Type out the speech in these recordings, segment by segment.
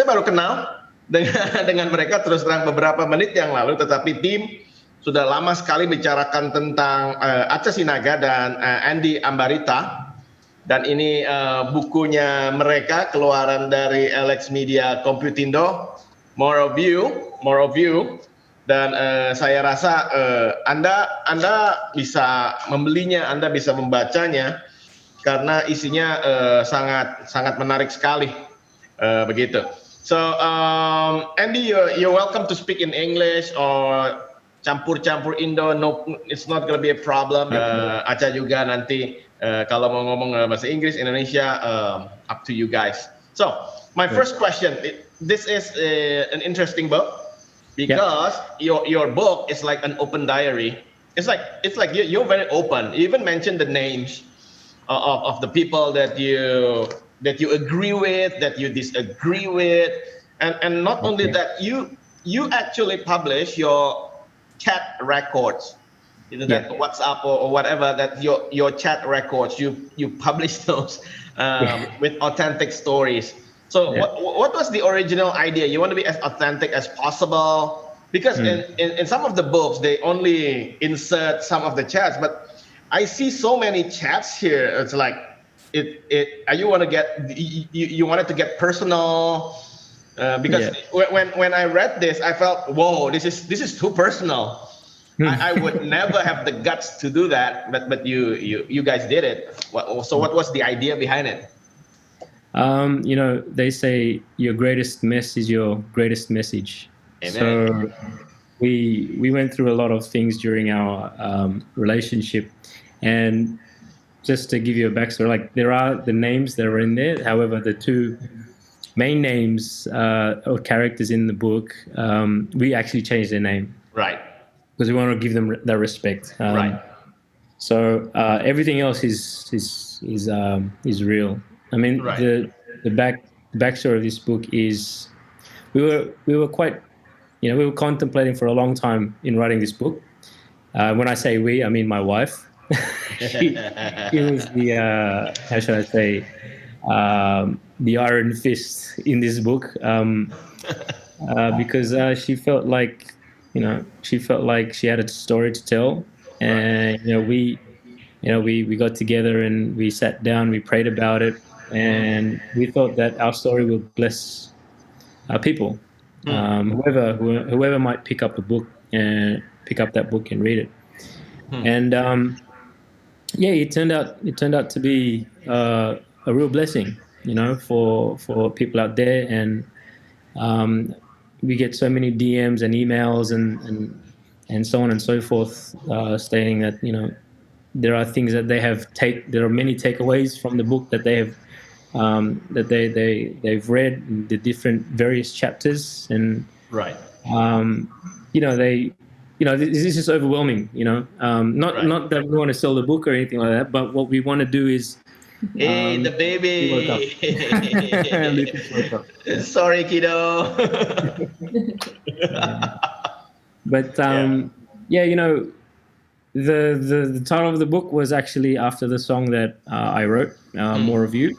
saya baru kenal dengan mereka terus terang beberapa menit yang lalu, tetapi tim sudah lama sekali bicarakan tentang Acha Sinaga dan Andy Ambarita. Dan ini bukunya mereka, keluaran dari Alex Media Computindo, More of You. Dan saya rasa Anda bisa membelinya, Anda bisa membacanya, karena isinya sangat menarik sekali, begitu. So Andy, you're welcome to speak in English or campur Indo. No, it's not gonna be a problem. Acha juga nanti kalau mau ngomong bahasa Inggris Indonesia, up to you guys. So my first question, this is an interesting book. Because your book is like an open diary. It's like you're very open. You even mentioned the names of the people that you agree with, that you disagree with, and not only that, you actually publish your chat records, that WhatsApp or whatever, that your chat records, you publish those with authentic stories. So what was the original idea? You want to be as authentic as possible, because in some of the books they only insert some of the chats, but I see so many chats here. It's like you want to get you wanted to get personal, because when I read this, I felt, whoa, this is too personal. I would never have the guts to do that, but you guys did it. So what was the idea behind it? They say your greatest mess is your greatest message. Amen. So we went through a lot of things during our relationship, and just to give you a backstory, like there are the names that are in there. However, the two main names or characters in the book, we actually changed their name, right? Because we want to give them that respect, right? So everything else is real. I mean, the backstory of this book is we were quite, we were contemplating for a long time in writing this book. When I say we, I mean my wife. she was the how should I say, the iron fist in this book, because she felt like she had a story to tell, and we got together and we sat down, we prayed about it. And we thought that our story will bless people, whoever might pick up that book and read it. And it turned out to be a real blessing, for people out there. And we get so many DMs and emails and so on and so forth, stating that there are things that there are many takeaways from the book that they have. That they've read the different various chapters, and this is overwhelming. Not that we want to sell the book or anything like that, but what we want to do is the baby. Sorry, kiddo. But the title of the book was actually after the song that I wrote, More of You.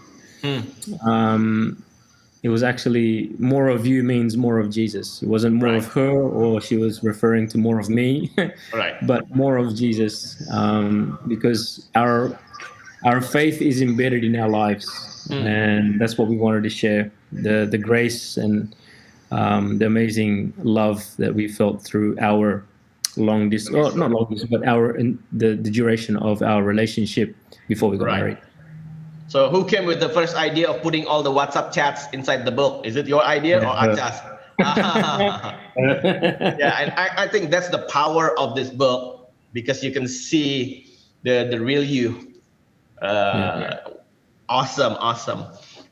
It was actually more of you means more of Jesus. It wasn't more of her, or she was referring to more of me, but more of Jesus, because our faith is embedded in our lives, and that's what we wanted to share, the grace and the amazing love that we felt through our not long distance, but the duration of our relationship before we got married. So who came with the first idea of putting all the WhatsApp chats inside the book? Is it your idea or Acha's? I think that's the power of this book, because you can see the real you. Awesome.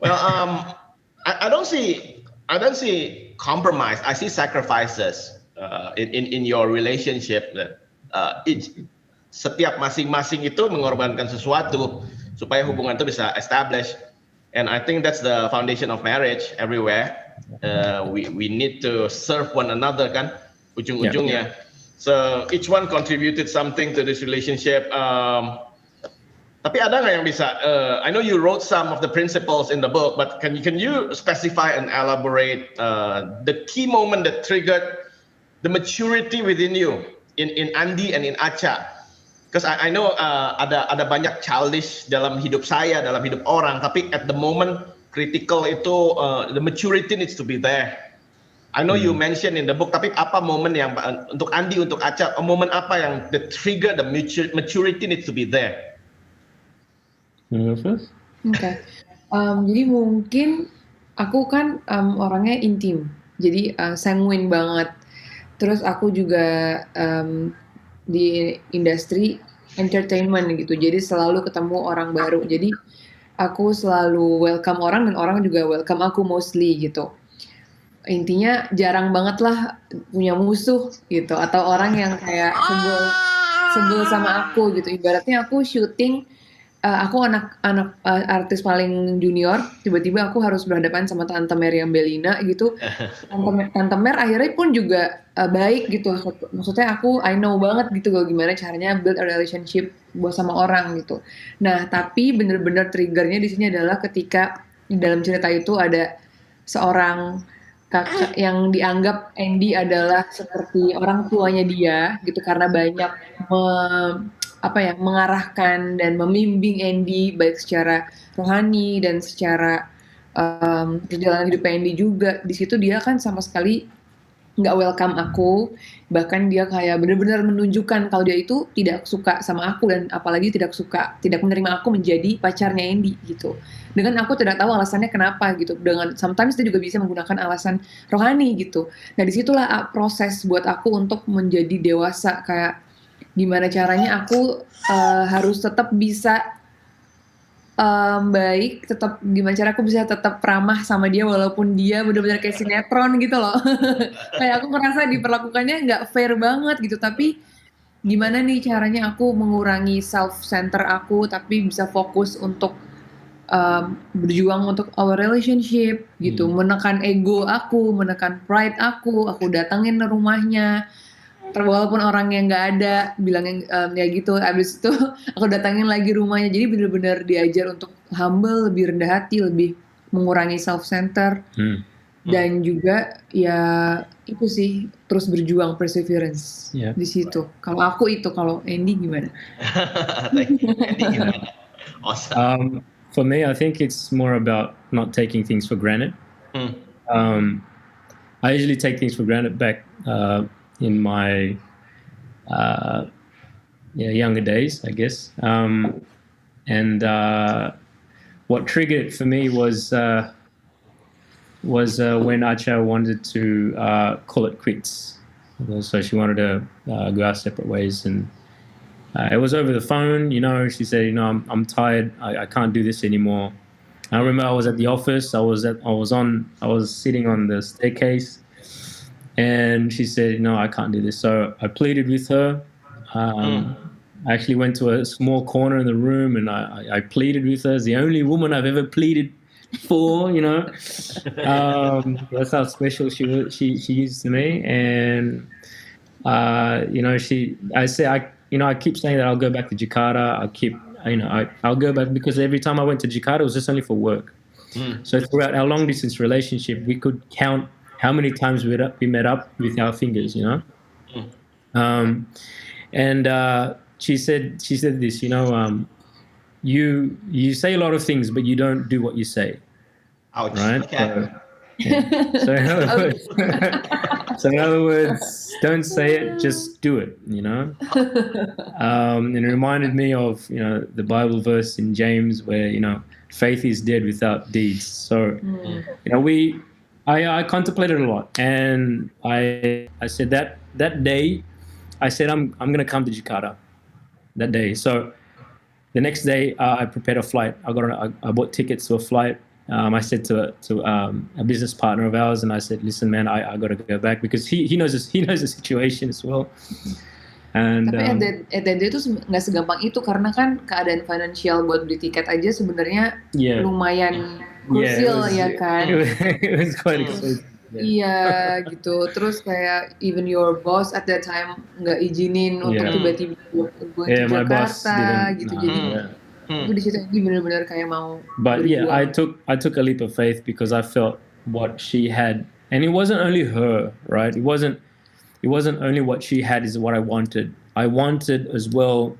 Well, I don't see compromise. I see sacrifices in your relationship. Setiap masing-masing itu mengorbankan sesuatu supaya hubungan itu bisa establish, and I think that's the foundation of marriage everywhere. We need to serve one another, kan, ujung-ujungnya. So each one contributed something to this relationship. Tapi ada nggak yang bisa? I know you wrote some of the principles in the book, but can you specify and elaborate the key moment that triggered the maturity within you in Andi and in Acha? Because I know ada banyak childish dalam hidup saya, dalam hidup orang, tapi at the moment critical itu the maturity needs to be there. I know you mentioned in the book, tapi apa momen yang untuk Andi, untuk Acha, momen apa yang the trigger the maturity needs to be there? Oke. Jadi mungkin aku kan orangnya intim, jadi sanguine banget. Terus aku juga di industri entertainment gitu, jadi selalu ketemu orang baru. Jadi aku selalu welcome orang dan orang juga welcome aku mostly gitu. Intinya jarang banget lah punya musuh gitu, atau orang yang kayak sebel sama aku gitu. Ibaratnya aku syuting, aku anak artis paling junior, tiba-tiba aku harus berhadapan sama Tante Mer yang Belina gitu. Tante Mer akhirnya pun juga baik gitu. Maksudnya I know banget gitu loh gimana caranya build a relationship buat sama orang gitu. Nah, tapi bener-bener triggernya di sini adalah ketika di dalam cerita itu ada seorang kakak yang dianggap Andy adalah seperti orang tuanya dia gitu, karena banyak mengarahkan dan membimbing Andy baik secara rohani dan secara perjalanan hidup Andy juga. Di situ dia kan sama sekali nggak welcome aku, bahkan dia kayak benar-benar menunjukkan kalau dia itu tidak suka sama aku dan apalagi tidak menerima aku menjadi pacarnya Andy gitu. Dengan aku tidak tahu alasannya kenapa gitu. Dengan sometimes dia juga bisa menggunakan alasan rohani gitu. Nah disitulah proses buat aku untuk menjadi dewasa, kayak gimana caranya aku harus tetap bisa baik, tetap gimana cara aku bisa tetap ramah sama dia walaupun dia benar-benar kayak sinetron gitu loh. Kayak aku ngerasa diperlakukannya nggak fair banget gitu, tapi gimana nih caranya aku mengurangi self center aku tapi bisa fokus untuk berjuang untuk our relationship gitu, menekan ego aku, menekan pride aku datangin ke rumahnya. Walaupun orangnya nggak ada, bilangnya ya gitu, abis itu aku datangin lagi rumahnya. Jadi benar-benar diajar untuk humble, lebih rendah hati, lebih mengurangi self center, dan juga ya itu sih terus berjuang, perseverance di situ. Kalau aku itu, kalau Andy gimana? Andy gimana? Awesome. For me, I think it's more about not taking things for granted. I usually take things for granted back in my younger days, I guess. And what triggered it for me was when Acha wanted to call it quits. So she wanted to go our separate ways, and it was over the phone. She said, I'm tired. I can't do this anymore. I remember I was at the office. I was sitting on the staircase, and she said, "No, I can't do this." So I pleaded with her. I actually went to a small corner in the room, and I pleaded with her. It's the only woman I've ever pleaded for. That's how special she is to me. And I keep saying that I'll go back to Jakarta. I'll go back, because every time I went to Jakarta, it was just only for work. So throughout our long distance relationship, we could count how many times we met up with our fingers, and she said this, you say a lot of things, but you don't do what you say. Ouch. Right? Okay. So in other words, don't say it, just do it, And it reminded me of, the Bible verse in James where, faith is dead without deeds. So, I contemplated a lot, and I said that day, I said, I'm going to come to Jakarta that day. So the next day, I prepared a flight. I bought tickets to a flight. I said to a business partner of ours, and I said, "Listen, man, I got to go back," because he knows the situation as well. And tapi at the end itu nggak segampang itu, karena kan keadaan finansial buat beli tiket aja sebenarnya lumayan krusial, ya kan? It was quite expensive. Iya gitu. Terus kayak even your boss at that time nggak izinin untuk tiba-tiba gue ke Jakarta gitu. Jadi Aku di situ Andy benar-benar kayak mau But yeah, berjuang. I took a leap of faith because I felt what she had, and it wasn't only her, right? It wasn't only what she had is what I wanted. I wanted as well.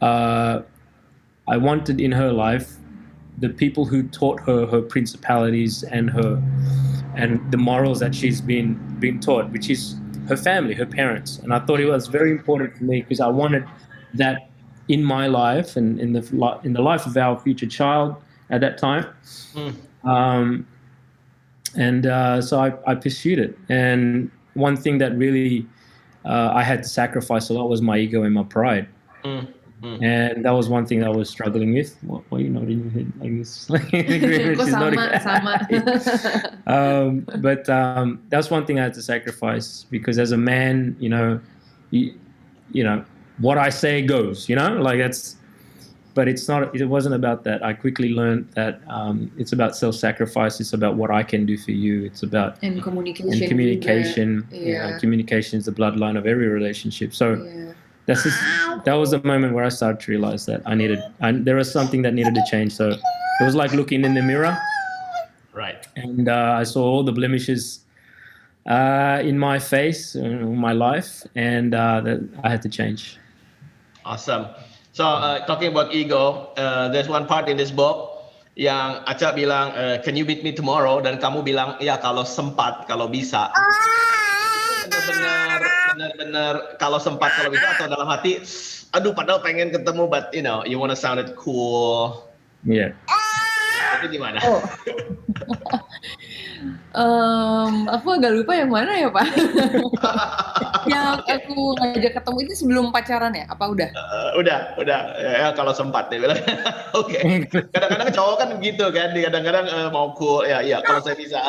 Uh, I wanted in her life the people who taught her her principalities and the morals that she's been taught, which is her family, her parents. And I thought it was very important for me because I wanted that in my life and in the life of our future child at that time. Um, and so I pursued it. And one thing that really I had to sacrifice a lot was my ego and my pride. And that was one thing I was struggling with. Why are you nodding your head like this? Kok She's nodding. sama. But that's one thing I had to sacrifice because as a man, you know, what I say goes. Like that's. But it's not. It wasn't about that. I quickly learned that it's about self-sacrifice. It's about what I can do for you. It's about And communication. communication. Juga. Yeah. Communication is the bloodline of every relationship. So. Yeah. That was the moment where I started to realize that there was something that needed to change. So it was like looking in the mirror, Right. and I saw all the blemishes in my face, my life, and that I had to change. Awesome. So talking about ego, there's one part in this book yang Aca bilang, can you meet me tomorrow? Dan kamu bilang, ya kalau sempat, kalau bisa. Benar-benar kalau sempat, kalau bisa, atau dalam hati, aduh padahal pengen ketemu, but you wanna sound it cool. Yeah. Itu gimana? Oh. Aku agak lupa yang mana ya Pak? Yang aku ngajak ketemu itu sebelum pacaran ya? Apa udah? Udah. Ya kalau sempat dia bilang. Oke. Kadang-kadang cowok kan gitu kan, kadang-kadang mau cool, ya kalau saya bisa.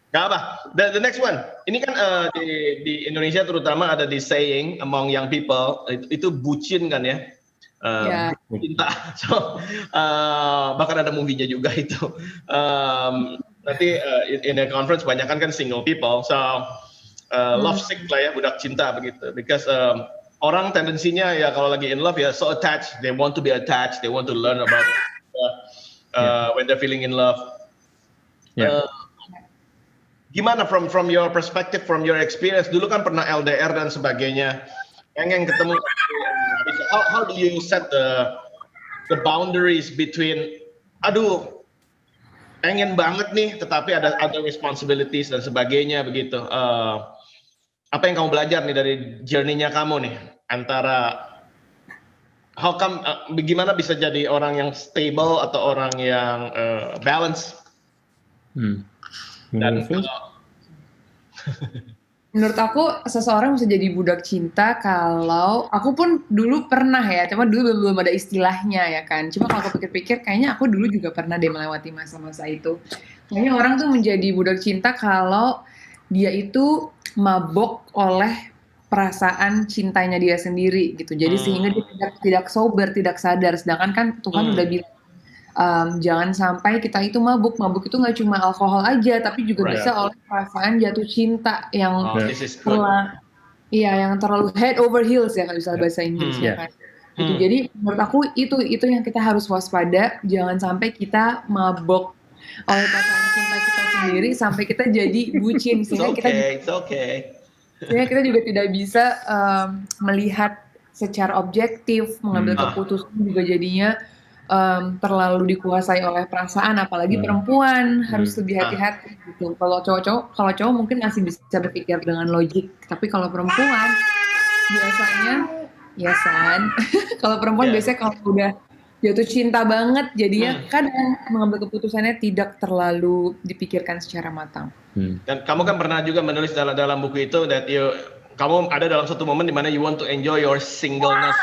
Gak apa. The next one. Ini kan di Indonesia terutama ada di saying among young people itu bucin kan ya. Cinta. So bahkan ada movie-nya juga itu. Nanti in the conference banyak kan single people. So love sick lah ya, budak cinta begitu. Because orang tendensinya ya kalau lagi in love ya so attached. They want to be attached. They want to learn about when they're feeling in love. Yeah. Gimana from your perspective, from your experience, dulu kan pernah LDR dan sebagainya, pengen ketemu, how do you set the boundaries between, aduh pengen banget nih tetapi ada responsibilities dan sebagainya begitu. Apa yang kamu belajar nih dari journey-nya kamu nih antara how come bagaimana bisa jadi orang yang stable atau orang yang balance? Dan menurut aku seseorang bisa jadi budak cinta kalau aku pun dulu pernah ya, cuma dulu belum ada istilahnya ya kan. Cuma kalau aku pikir-pikir kayaknya aku dulu juga pernah deh melewati masa-masa itu. Kayaknya orang tuh menjadi budak cinta kalau dia itu mabok oleh perasaan cintanya dia sendiri gitu. Jadi sehingga dia tidak sober, tidak sadar. Sedangkan kan Tuhan udah bilang jangan sampai kita itu mabuk itu nggak cuma alkohol aja, tapi juga bisa oleh perasaan jatuh cinta yang yang terlalu head over heels ya kalau bisa bahasa Inggrisnya kan. Gitu. Jadi menurut aku itu yang kita harus waspada, jangan sampai kita mabok oleh perasaan cinta kita sendiri sampai kita jadi bucin sehingga kita juga tidak bisa melihat secara objektif, mengambil keputusan juga jadinya terlalu dikuasai oleh perasaan, apalagi perempuan harus lebih hati-hati gitu. Kalau cowok mungkin masih bisa berpikir dengan logik, tapi kalau perempuan biasanya kalau perempuan biasanya kalau udah jatuh cinta banget jadinya kadang mengambil keputusannya tidak terlalu dipikirkan secara matang. Dan kamu kan pernah juga menulis dalam buku itu that kamu ada dalam satu momen di mana you want to enjoy your singleness.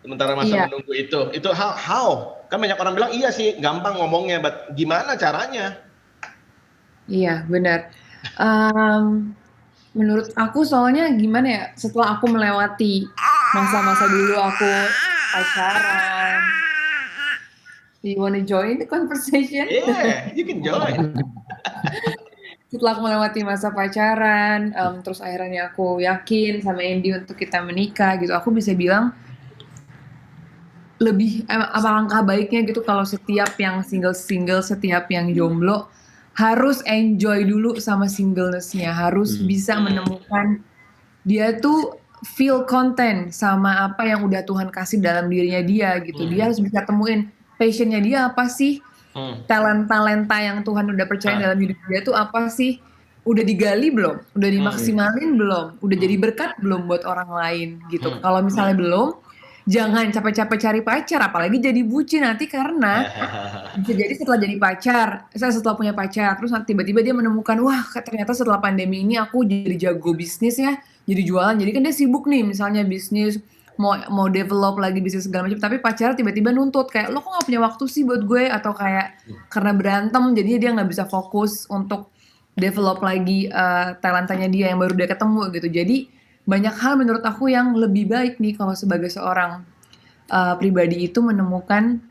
Sementara masa menunggu itu how? Kan banyak orang bilang iya sih gampang ngomongnya, but gimana caranya? Iya benar. Menurut aku soalnya gimana ya, setelah aku melewati masa-masa dulu aku pacaran. Do you wanna join the conversation? Yeah, you can join. Setelah aku melewati masa pacaran, terus akhirnya aku yakin sama Andy untuk kita menikah gitu, aku bisa bilang lebih apa langkah baiknya gitu kalau setiap yang single, setiap yang jomblo harus enjoy dulu sama singleness-nya, harus bisa menemukan dia tuh feel content sama apa yang udah Tuhan kasih dalam dirinya dia gitu. Dia harus bisa temuin passion-nya dia apa sih, talenta yang Tuhan udah percayain dalam hidup dia tuh apa sih, udah digali belum, udah dimaksimalin belum, udah jadi berkat belum buat orang lain gitu. Kalau misalnya belum, jangan capek-capek cari pacar, apalagi jadi bucin nanti karena bisa jadi setelah punya pacar, terus tiba-tiba dia menemukan, wah ternyata setelah pandemi ini aku jadi jago bisnis ya, jadi jualan, jadi kan dia sibuk nih misalnya bisnis, mau develop lagi bisnis segala macam, tapi pacar tiba-tiba nuntut kayak lo kok nggak punya waktu sih buat gue, atau kayak karena berantem jadinya dia nggak bisa fokus untuk develop lagi talentanya dia yang baru dia ketemu gitu. Jadi banyak hal menurut aku yang lebih baik nih kalau sebagai seorang pribadi itu menemukan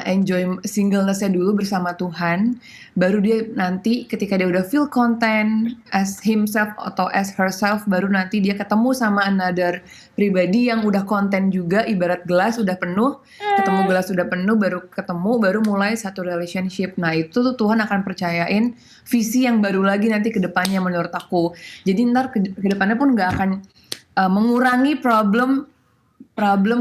enjoy singleness-nya dulu bersama Tuhan, baru dia nanti ketika dia udah feel content as himself atau as herself, baru nanti dia ketemu sama another pribadi yang udah konten juga, ibarat gelas udah penuh, ketemu gelas udah penuh, baru mulai satu relationship. Nah itu tuh Tuhan akan percayain visi yang baru lagi nanti ke depannya menurut aku. Jadi ntar ke depannya pun gak akan mengurangi problem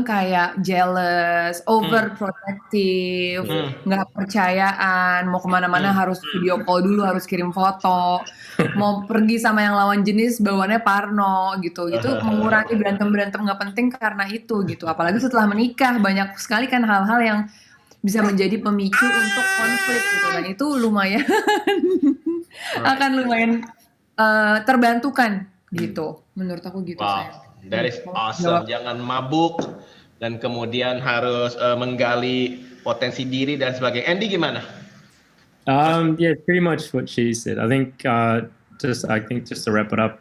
kayak jealous, overprotective, nggak percayaan, mau kemana-mana harus video call dulu, harus kirim foto, mau pergi sama yang lawan jenis bawaannya parno gitu, itu mengurangi berantem nggak penting karena itu gitu. Apalagi setelah menikah banyak sekali kan hal-hal yang bisa menjadi pemicu untuk konflik gitu, dan itu lumayan akan lumayan terbantukan gitu, menurut aku gitu. Wow. That is awesome. Jangan mabuk dan kemudian harus menggali potensi diri dan sebagainya. Andy gimana? Yeah, pretty much what she said. I think just to wrap it up,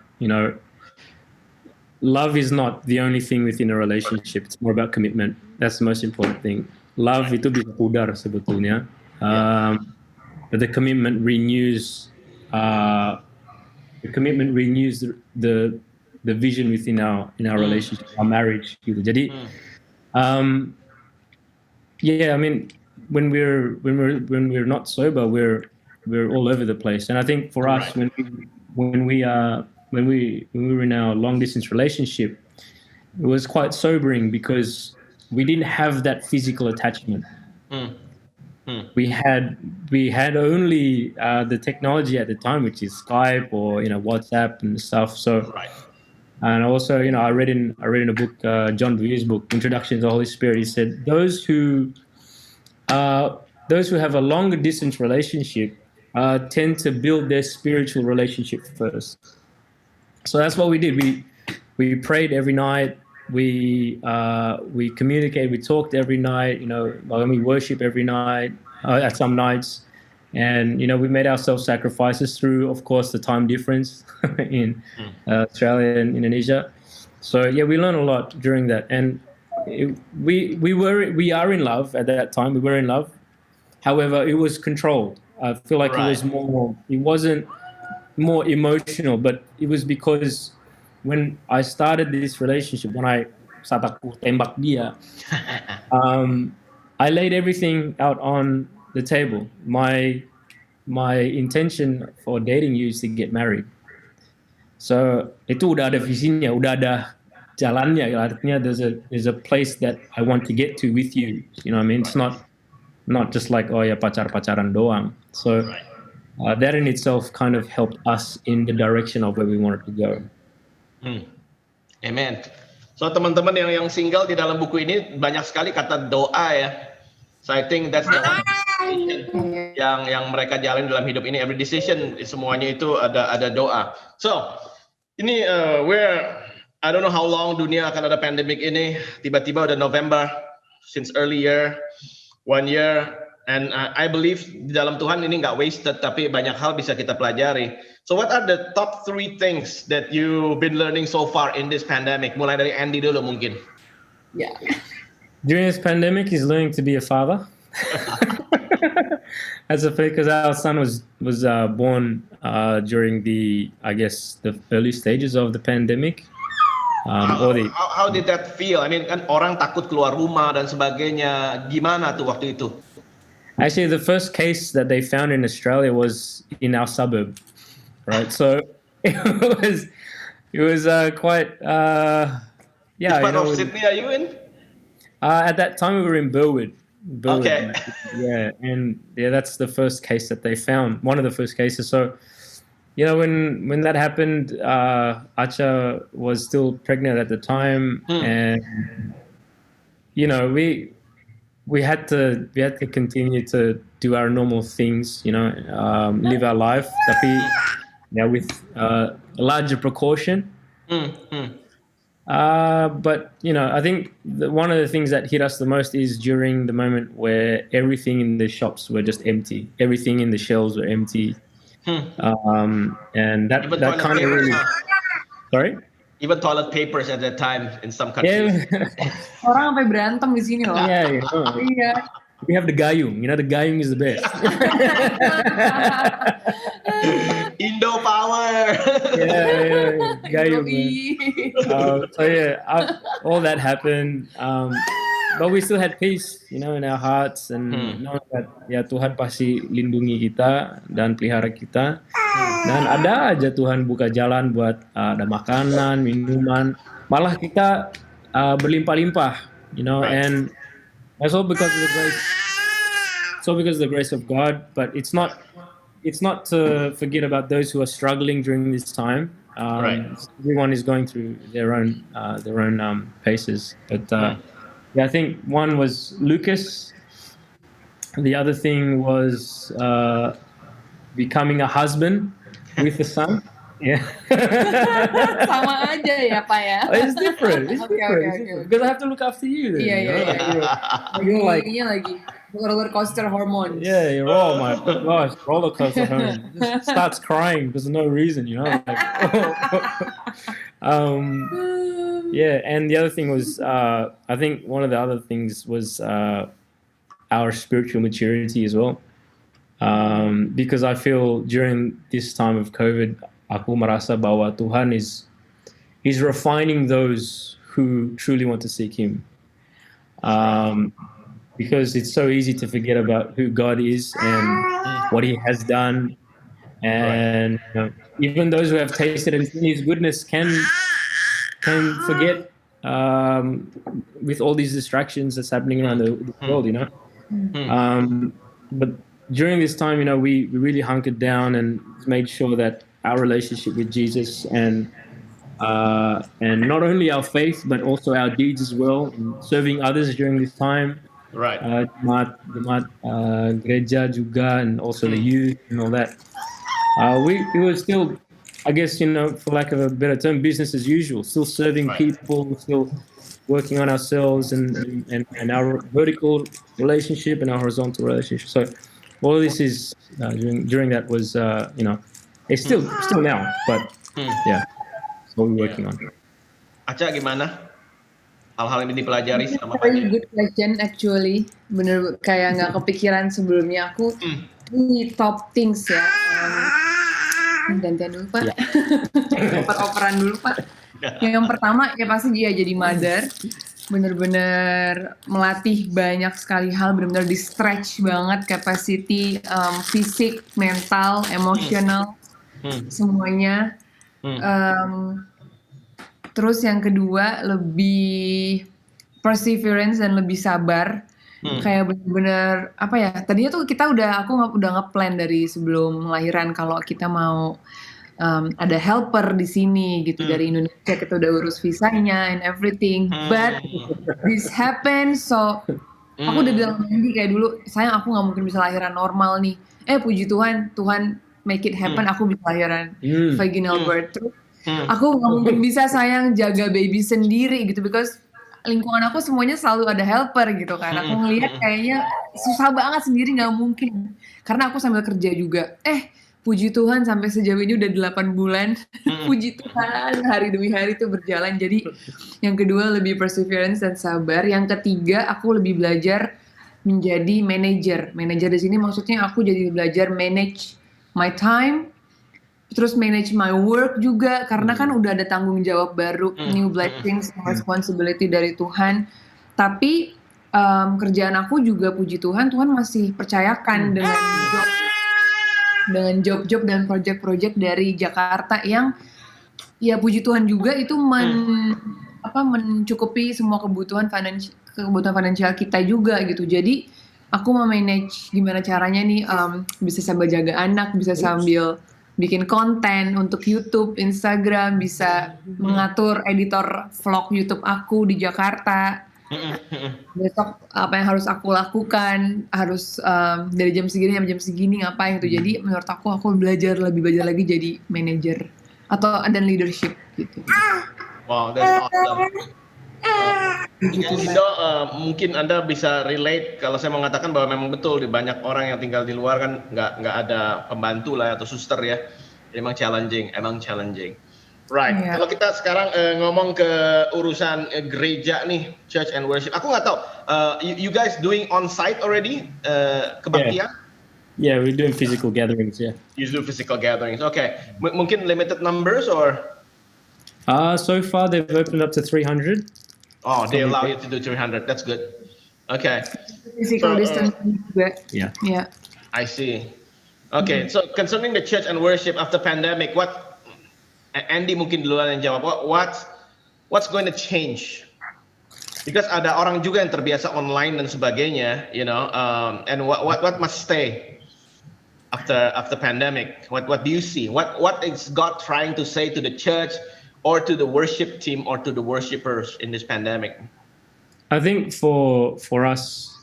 love is not the only thing within a relationship. It's more about commitment. That's the most important thing. Love itu bisa pudar sebetulnya, but the commitment renews. The vision within our relationship, our marriage gitu. Jadi, I mean, when we're not sober, we're all over the place. And I think for us, when we were in our long distance relationship, it was quite sobering because we didn't have that physical attachment. We had only the technology at the time, which is Skype or WhatsApp and stuff. So. And also, I read in a book, John Bewere's book, Introduction to the Holy Spirit. He said those who have a longer distance relationship tend to build their spiritual relationship first. So that's what we did. We prayed every night. We communicated. We talked every night. We worship every night. At some nights. And, we made ourselves sacrifices through, of course, the time difference in Australia and Indonesia. So, we learned a lot during that. And we are in love at that time. We were in love. However, it was controlled. I feel like it wasn't more emotional, but it was because when I started this relationship, saat aku tembak dia, I laid everything out on the table. My intention for dating you is to get married. So itu udah ada visinya, udah ada jalannya. Artinya there's a place that I want to get to with you. You know what I mean? It's not just like pacaran doang. So that in itself kind of helped us in the direction of where we wanted to go. Amen. So teman-teman yang single di dalam buku ini banyak sekali kata doa ya. So I think that's the yang mereka jalani dalam hidup ini. Every decision semuanya itu ada doa. So ini I don't know how long dunia akan ada pandemic ini. Tiba-tiba udah November since earlier 1 year, and I believe di dalam Tuhan ini nggak wasted, tapi banyak hal bisa kita pelajari. So what are the top 3 things that you've been learning so far in this pandemic? Mulai dari Andy dulu mungkin. Yeah. During this pandemic, is learning to be a father. Because our son was born during the early stages of the pandemic, Or the How did that feel? I mean, kan orang takut keluar rumah dan sebagainya. Gimana tuh waktu itu? Actually, the first case that they found in Australia was in our suburb, right? So it was quite yeah. Which part You know, of Sydney are you in? at that time we were in Burwood. Okay. Yeah, and yeah, that's the first case that they found. One of the first cases. So, you know, when that happened, Acha was still pregnant at the time, and you know, we had to continue to do our normal things, you know, live our life, tapi yeah, with a larger precaution. But you know, I think one of the things that hit us the most is during the moment where everything in the shops were just empty, everything in the shelves were empty, and that Even that toilet kind of papers, really, huh? sorry. Even toilet papers at that time in some countries. Yeah, Orang sampai berantem di sini loh. yeah, you know. Iya. We have the gayung. You know, the gayung is the best. Indo power. yeah, gayung. Man. Yoi. So yeah, all that happened, but we still had peace, you know, in our hearts, and knowing that ya Tuhan pasti lindungi kita dan pelihara kita, dan ada aja Tuhan buka jalan buat ada makanan, minuman, malah kita berlimpah-limpah, you know, Right. and that's all because of the grace. It's all because of the grace of God, but it's not to forget about those who are struggling during this time. Right. Everyone is going through their own paces, but yeah, I think one was Lucas. The other thing was becoming a husband with a son. Yeah, Sama aja ya Pak ya. it's different. It's Oke, different. oke, It's oke. different. Because I have to look after you. Then, Iya, you iya, know? iya. You're like, Ininya lagi roller coaster hormones. yeah, you're oh my gosh, roller coaster home. Just starts crying because of no reason, you know. Like, yeah, and the other thing was, I think one of the other things was our spiritual maturity as well. Because I feel during this time of COVID, aku merasa bahwa Tuhan is refining those who truly want to seek Him. Because it's so easy to forget about who God is and what He has done, and you know, even those who have tasted and seen His goodness can forget with all these distractions that's happening around the world, you know. But during this time, you know, we really hunkered down and made sure that our relationship with Jesus and not only our faith but also our deeds as well, and serving others during this time. Right. Jemaat gereja juga, and also the youth and all that. We were still, I guess, you know, for lack of a better term, business as usual. Still serving Right. people, still working on ourselves and our vertical relationship and our horizontal relationship. So all of this is during that was you know, it's still now, but yeah, that's what we're working on. Aca gimana? Hal-hal yang dipelajari selama Very pandemi. good question actually. Bener kayak nggak kepikiran sebelumnya. Aku ini top things ya. Gantian dulu Pak. Oper-operan dulu Pak. Yang pertama ya pasti dia jadi mother. Bener-bener melatih banyak sekali hal. Bener-bener di stretch banget capacity fisik, mental, emosional, semuanya. Terus yang kedua lebih perseverance dan lebih sabar. Kayak bener-bener apa ya? Tadinya tuh aku udah ngeplan dari sebelum lahiran kalau kita mau ada helper di sini gitu dari Indonesia, kita udah urus visanya and everything. But this happened, so aku udah bilang sama Andy kayak dulu, sayang aku nggak mungkin bisa lahiran normal nih. Puji Tuhan, Tuhan make it happen, aku bisa lahiran vaginal birth. Terus aku nggak mungkin bisa sayang jaga baby sendiri gitu, because lingkungan aku semuanya selalu ada helper gitu kan. Aku ngelihat kayaknya susah banget sendiri, nggak mungkin. Karena aku sambil kerja juga. Puji Tuhan sampai sejauh ini udah 8 bulan. Puji Tuhan, hari demi hari itu berjalan. Jadi yang kedua lebih perseverance dan sabar. Yang ketiga aku lebih belajar menjadi manager. Manager di sini maksudnya aku jadi belajar manage my time, terus manage my work juga karena kan udah ada tanggung jawab baru, new blessings, responsibility dari Tuhan. Tapi kerjaan aku juga puji Tuhan, Tuhan masih percayakan dengan job-job dan project-project dari Jakarta yang ya puji Tuhan juga itu mencukupi semua kebutuhan finansial kita juga gitu. Jadi aku memanage gimana caranya nih bisa sambil jaga anak, bisa sambil bikin konten untuk YouTube, Instagram, bisa mengatur editor vlog YouTube aku di Jakarta. Besok apa yang harus aku lakukan, harus dari jam segini sampai jam segini ngapain gitu. Jadi menurut aku belajar lagi jadi manajer atau dan leadership gitu. Wow, that's awesome. Indo, mungkin Anda bisa relate kalau saya mengatakan bahwa memang betul di banyak orang yang tinggal di luar kan nggak ada pembantu lah atau suster ya. Emang challenging. Right. Yeah. Kalau kita sekarang ngomong ke urusan gereja nih, church and worship. Aku nggak tahu. You guys doing on site already kebaktian? Yeah, we're doing physical gatherings. Yeah. You do physical gatherings. Okay. Mungkin limited numbers or? So far they've opened up to 300. Oh, they allow you to do 300. That's good. Okay. Physical distancing juga. Yeah. Yeah. I see. Okay. So concerning the church and worship after pandemic, what Andy mungkin duluan yang jawab. What's going to change? Because ada orang juga yang terbiasa online dan sebagainya, you know. And what must stay after pandemic? What do you see? What is God trying to say to the church? Or to the worship team, or to the worshipers in this pandemic? I think for us,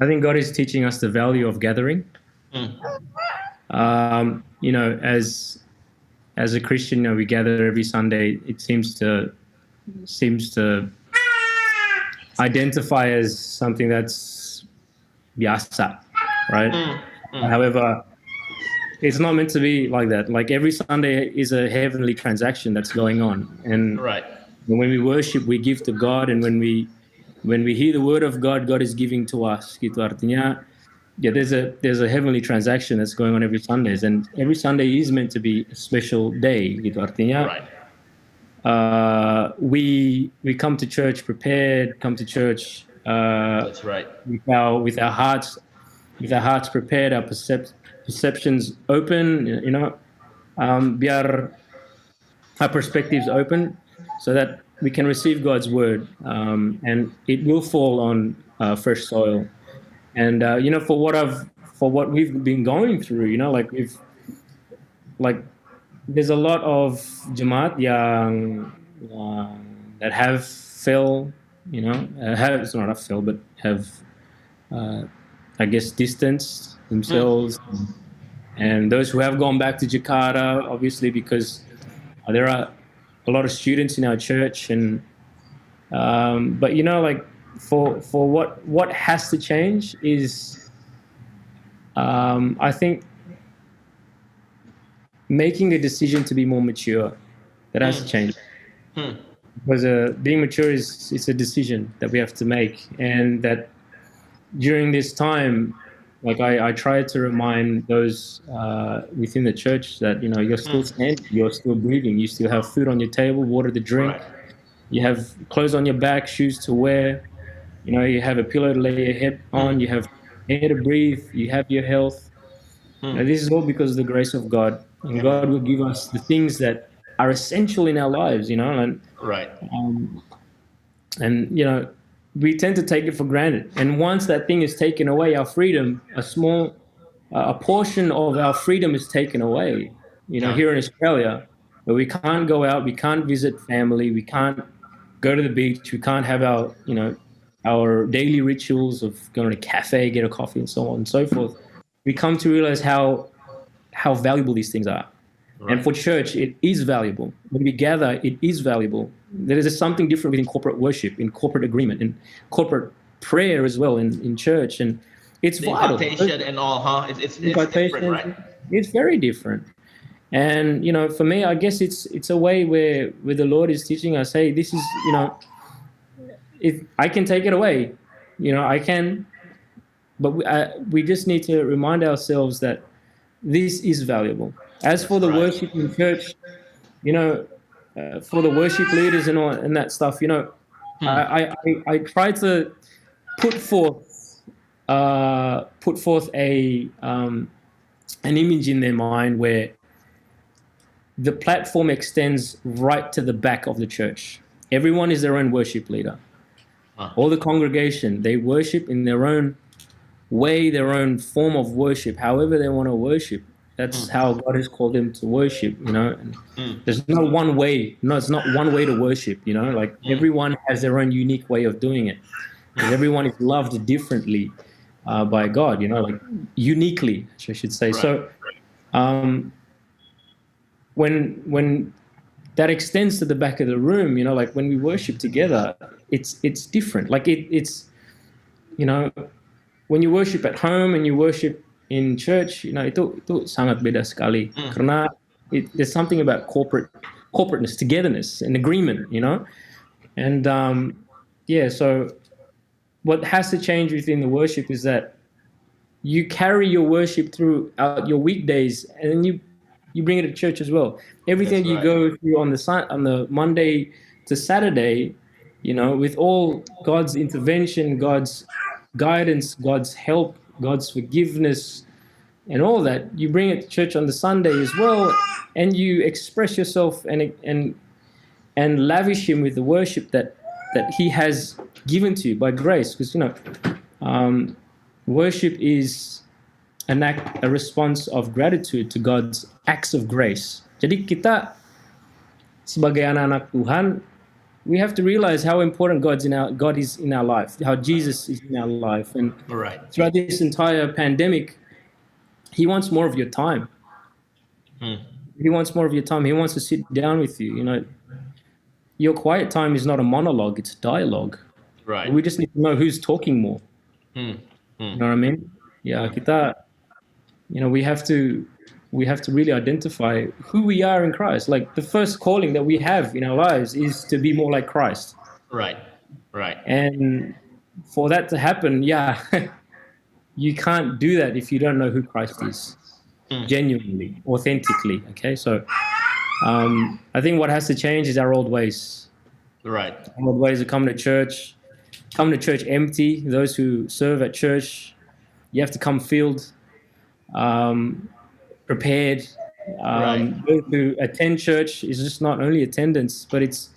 I think God is teaching us the value of gathering. You know, as a Christian, you know, we gather every Sunday. It seems to identify as something that's biasa, right? However, it's not meant to be like that. Like every Sunday is a heavenly transaction that's going on, and Right. when we worship, we give to God, and when we hear the word of God, God is giving to us. Gitu artinya, yeah, there's a heavenly transaction that's going on every Sundays, and every Sunday is meant to be a special day. Gitu artinya, Right. We come to church prepared, come to church That's right. with our hearts prepared, our perceptions open, you know, biar our perspectives open so that we can receive God's word, and it will fall on fresh soil. And you know, for what we've been going through, you know, there's a lot of jemaat yang that have fell, you know, have I guess distanced themselves, and those who have gone back to Jakarta, obviously, because there are a lot of students in our church, and but you know, like for what has to change is I think making a decision to be more mature. That has to change, because being mature it's a decision that we have to make, and that during this time, like I try to remind those within the church that, you know, you're still standing, you're still breathing, you still have food on your table, water to drink, you have clothes on your back, shoes to wear, you know, you have a pillow to lay your head on, you have air to breathe, you have your health. And this is all because of the grace of God, and God will give us the things that are essential in our lives, you know, and Right. And you know, we tend to take it for granted, and once that thing is taken away, our freedom, a portion of our freedom is taken away. You know, here in Australia, where we can't go out, we can't visit family, we can't go to the beach, we can't have our, you know, our daily rituals of going to a cafe, get a coffee, and so on and so forth. We come to realize how valuable these things are. And for church, it is valuable. When we gather, it is valuable. There is something different within corporate worship, in corporate agreement, in corporate prayer as well in church. And it's The vital. invitation and all, huh? It's different, right? It's very different. And, you know, for me, I guess it's a way where the Lord is teaching us, hey, this is, you know, if I can take it away, you know, I can, but we just need to remind ourselves that this is valuable. As for the Right. worship in church, for the worship leaders and all and that stuff, I try to put forth an image in their mind where the platform extends right to the back of the church. Everyone is their own worship leader. All the congregation, they worship in their own way, their own form of worship, however they want to worship. That's how God has called them to worship, And there's no one way. No, it's not one way to worship, Like everyone has their own unique way of doing it. Because everyone is loved differently by God, like uniquely, I should say. Right. So when that extends to the back of the room, like when we worship together, it's different. Like it's when you worship at home and you worship in church, itu sangat beda sekali. Karena there's something about corporateness, togetherness, and agreement, And so what has to change within the worship is that you carry your worship throughout your weekdays, and then you bring it to church as well. Everything That's you go through on the Monday to Saturday, with all God's intervention, God's guidance, God's help, God's forgiveness, and all that, you bring it to church on the Sunday as well, and you express yourself and lavish Him with the worship that He has given to you by grace. Because worship is a response of gratitude to God's acts of grace. Jadi kita sebagai anak-anak Tuhan, we have to realize how important God is in our life, how Jesus is in our life, and throughout this entire pandemic, He wants more of your time. He wants more of your time. He wants to sit down with you. Your quiet time is not a monologue; it's a dialogue. Right. We just need to know who's talking more. You know what I mean? Yeah, kita. We have to really identify who we are in Christ. Like the first calling that we have in our lives is to be more like Christ. Right. And for that to happen, you can't do that if you don't know who Christ is, genuinely, authentically. Okay, so I think what has to change is our old ways. Right. Our old ways of coming to church empty. Those who serve at church, you have to come filled. Prepared. Those who attend church is just not only attendance, but it's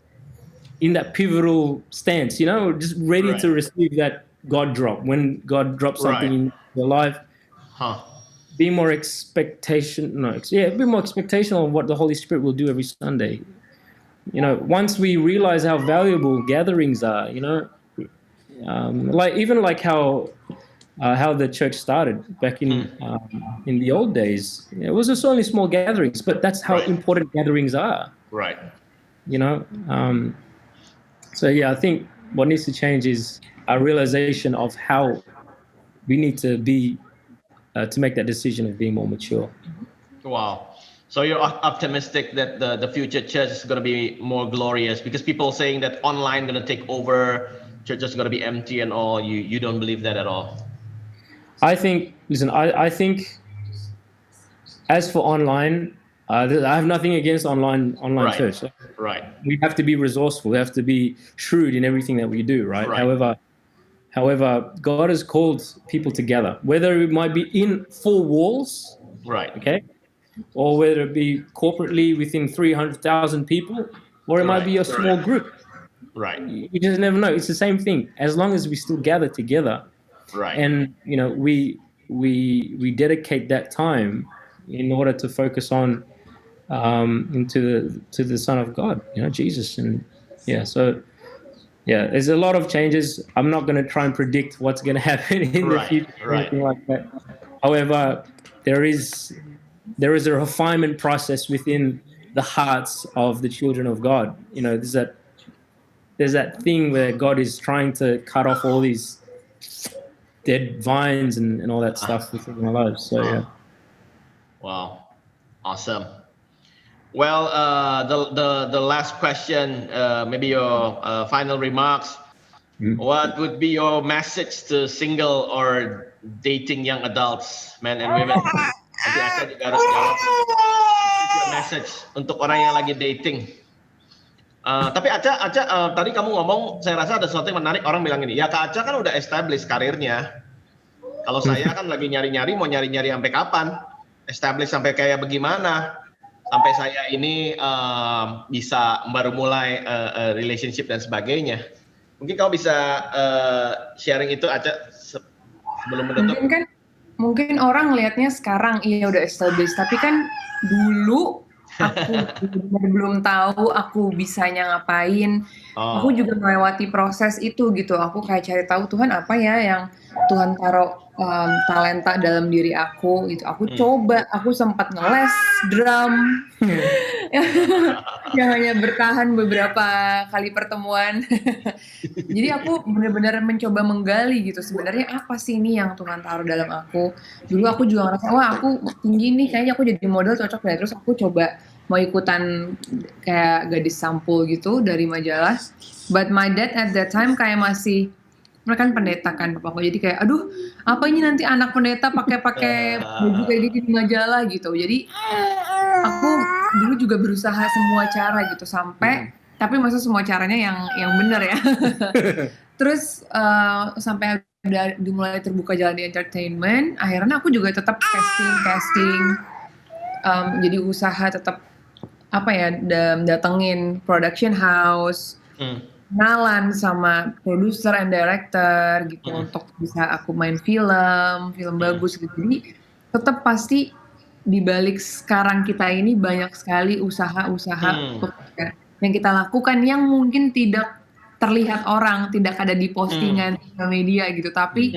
in that pivotal stance, just ready to receive that God drop. When God drops something in your life, be more expectation on what the Holy Spirit will do every Sunday. Once we realize how valuable gatherings are, like how the church started back in the old days. It was just only small gatherings, but that's how important gatherings are. Right. I think what needs to change is our realization of how we need to be to make that decision of being more mature. Wow. So you're optimistic that the future church is going to be more glorious, because people are saying that online going to take over, church is going to be empty and all. You don't believe that at all? I think as for online, I have nothing against online church. Right. We have to be resourceful. We have to be shrewd in everything that we do, right? However, God has called people together, whether it might be in 4 walls, right? Okay, or whether it be corporately within 300,000 people, or it might be a small group. Right. You just never know. It's the same thing. As long as we still gather together. Right. And we dedicate that time in order to focus on to the Son of God, Jesus. And there's a lot of changes. I'm not going to try and predict what's going to happen in the future or anything like that. However, there is a refinement process within the hearts of the children of God. There's that thing where God is trying to cut off all these dead vines and all that stuff within our lives. So Wow, awesome. Well, the last question, maybe your final remarks. What would be your message to single or dating young adults, men and women? Nanti Aca juga harus jawab. message untuk orang yang lagi dating? Tapi Aca, tadi kamu ngomong, saya rasa ada sesuatu yang menarik. Orang bilang ini, ya Kak Aca kan udah establish karirnya. Kalau saya kan lagi nyari-nyari, mau nyari-nyari sampai kapan? Establish sampai kayak bagaimana? Sampai saya ini bisa baru mulai relationship dan sebagainya. Mungkin kamu bisa sharing itu Aca sebelum menutup. Mungkin orang lihatnya sekarang iya udah established, tapi kan dulu aku belum tahu aku bisanya ngapain. Aku juga melewati proses itu gitu. Aku kayak cari tahu Tuhan apa ya yang Tuhan taruh talenta dalam diri aku gitu. Aku coba, aku sempat ngeles drum. Yang hanya bertahan beberapa kali pertemuan. Jadi aku benar-benar mencoba menggali gitu. Sebenarnya apa sih ini yang Tuhan taruh dalam aku? Dulu aku juga ngerasa wah aku tinggi nih, kayaknya aku jadi model cocok deh. Terus aku coba mau ikutan kayak gadis sampul gitu dari majalah. But my dad at that time kayak masih, mereka kan pendeta kan bapakku, jadi kayak aduh apa ini nanti anak pendeta pakai baju kayak gitu di majalah gitu. Jadi aku dulu juga berusaha semua cara gitu sampai tapi masa semua caranya yang benar ya. Terus sampai udah dimulai terbuka jalan di entertainment, akhirnya aku juga tetap casting, jadi usaha tetap apa ya, datengin production house, kenalan sama producer and director gitu untuk bisa aku main film bagus gitu. Jadi tetap pasti di balik sekarang kita ini banyak sekali usaha-usaha yang kita lakukan yang mungkin tidak terlihat orang, tidak ada di postingan media gitu, tapi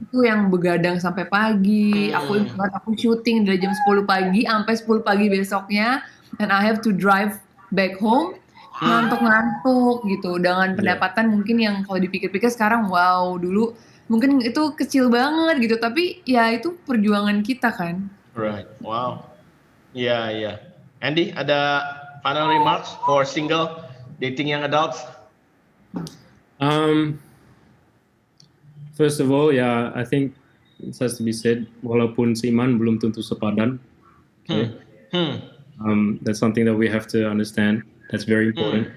itu yang begadang sampai pagi. Aku ingat aku syuting dari jam 10 pagi sampai 10 pagi besoknya, and I have to drive back home ngantuk gitu dengan pendapatan mungkin yang kalau dipikir-pikir sekarang wow, dulu mungkin itu kecil banget gitu, tapi ya itu perjuangan kita kan. Right, wow. Yeah. Andy, ada final remarks for single dating young adults? First of all, yeah, I think it has to be said, walaupun seiman belum tentu sepadan. Okay? That's something that we have to understand. That's very important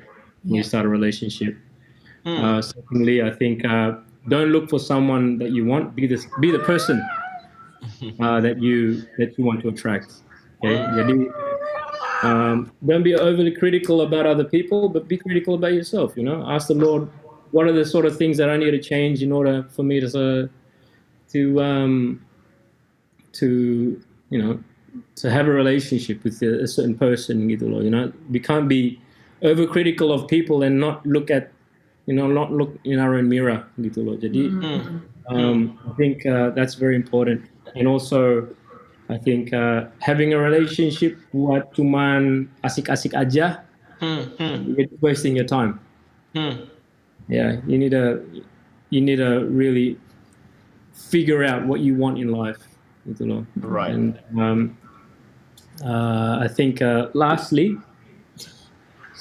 when you start a relationship. Secondly, I think don't look for someone that you want. Be the person that you want to attract. Okay, jadi don't be overly critical about other people, but be critical about yourself. You know, ask the Lord, what are the sort of things that I need to change in order for me to have a relationship with a certain person. Gitu loh. You know, we can't be overcritical of people and not look in our own mirror. Gitu loh. Jadi, I think that's very important. And also, I think having a relationship buat cuman asik-asik aja, you're wasting your time. Yeah, you need to really figure out what you want in life. Gitu loh. Right. And I think lastly,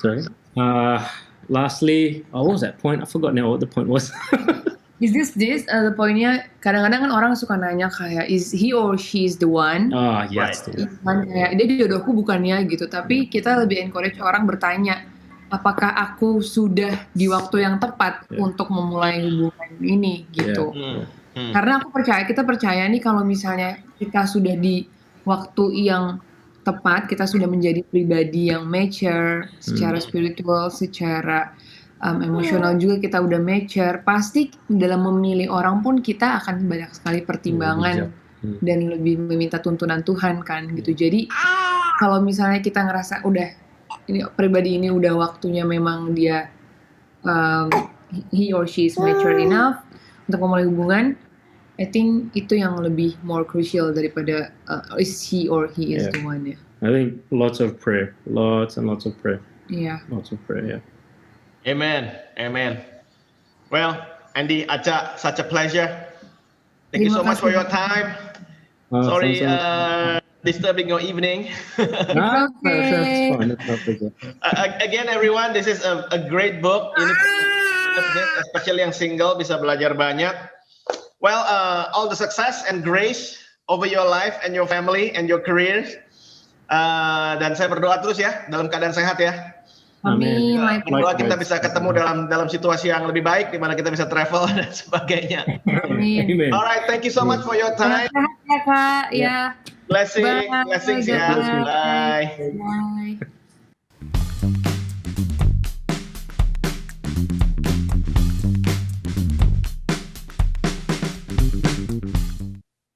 what was that point? I forgot now what the point was. Is this the poinnya kadang-kadang kan orang suka nanya kayak is he or she is the one? Yes. Kan kayak dia jodohku bukannya gitu. Tapi kita lebih encourage orang bertanya, apakah aku sudah di waktu yang tepat untuk memulai hubungan ini gitu. Karena kita percaya nih kalau misalnya kita sudah di waktu yang tepat, kita sudah menjadi pribadi yang mature secara spiritual, secara emosional juga kita udah mature, pasti dalam memilih orang pun kita akan banyak sekali pertimbangan dan lebih meminta tuntunan Tuhan kan gitu. Jadi kalau misalnya kita ngerasa udah ini pribadi ini udah waktunya memang dia he or she is mature enough untuk memulai hubungan, I think itu yang lebih more crucial daripada is he or he is the one ya. I think lots and lots of prayer. Yeah. Lots of prayer. Yeah. Amen. Well, Andy, Aca, such a pleasure. Thank you so much for your time. Sorry, disturbing your evening. No, that's fine. That's no problem. Again, everyone, this is a great book. Ini especially yang single bisa belajar banyak. Well, all the success and grace over your life and your family and your careers. Dan saya berdoa terus ya dalam keadaan sehat ya. Amin. Berdoa kita bisa ketemu dalam situasi yang lebih baik di mana kita bisa travel dan sebagainya. Amin. Amen. Alright, thank you so much for your time. Sehat ya Kak. Ya. Blessings Bye. ya. Bye. Bye.